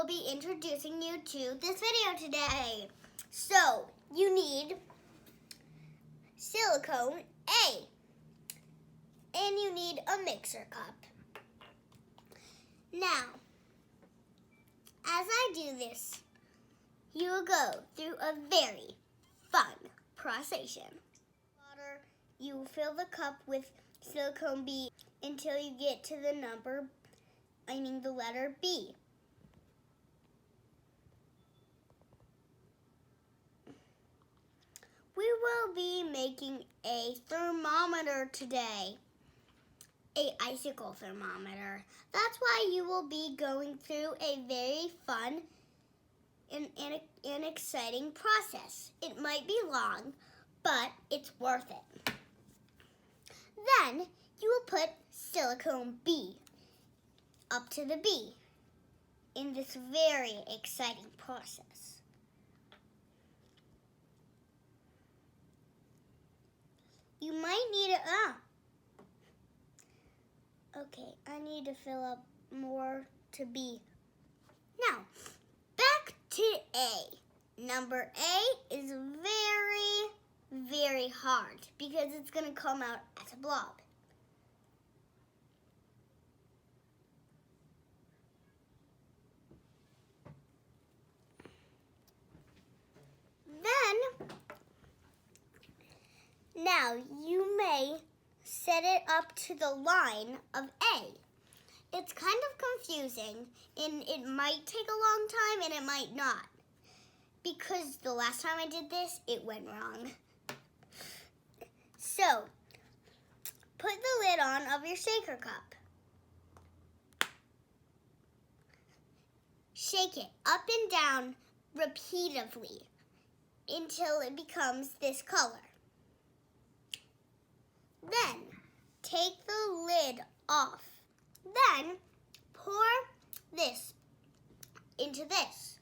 will be introducing you to this video today. So, you need silicone A, and you need a mixer cup. Now, as I do this, you will go through a very fun process. Water, you will fill the cup with silicone B until you get to the letter B. We will be making a thermometer today, an icicle thermometer. That's why you will be going through a very fun and exciting process. It might be long, but it's worth it. Then you will put silicone B up to the B in this very exciting process. You might need it. Okay, I need to fill up more to B. Now, back to A. Number A is very, very hard because it's going to come out as a blob. Now, you may set it up to the line of A. It's kind of confusing, and it might take a long time, and it might not. Because the last time I did this, it went wrong. So, put the lid on of your shaker cup. Shake it up and down repeatedly until it becomes this color. Then, take the lid off. Then, pour this into this.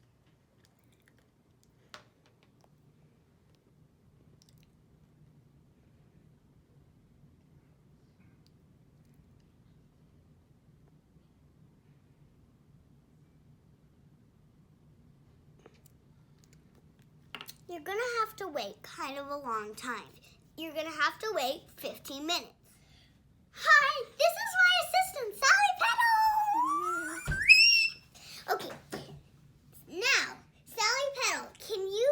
You're going to have to wait kind of a long time. You're going to have to wait 15 minutes. Hi, this is my assistant, Sallypetal. Okay, now, Sallypetal, can you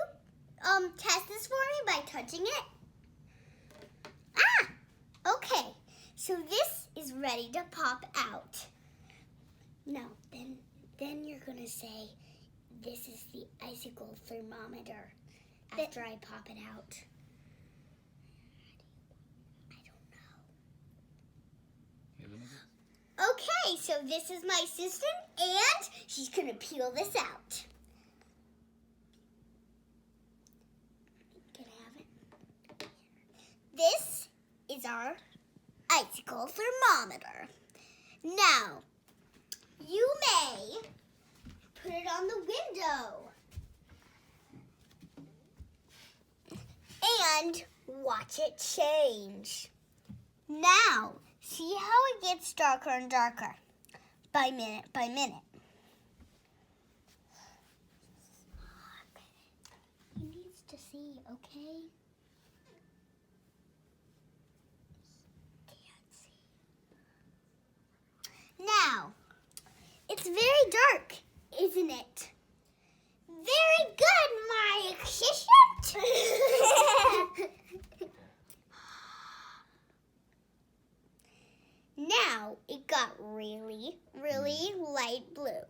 test this for me by touching it? Okay, so this is ready to pop out. Now, then you're going to say, this is the icicle thermometer after I pop it out. Okay, so this is my assistant, and she's going to peel this out. Can I have it? This is our icicle thermometer. Now, you may put it on the window and watch it change. Now, see how it gets darker and darker by minute by minute. He needs to see, okay? Can't see. Now, it's very dark, isn't it? Very good, my assistant. Now, it got really, really light blue.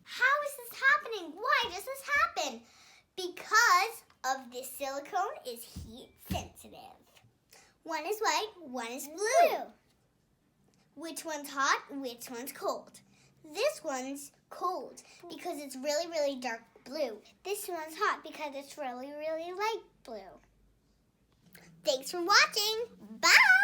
How is this happening? Why does this happen? Because of this silicone is heat sensitive. One is white, one is blue. Which one's hot, which one's cold? This one's cold because it's really, really dark blue. This one's hot because it's really, really light blue. Thanks for watching. Bye!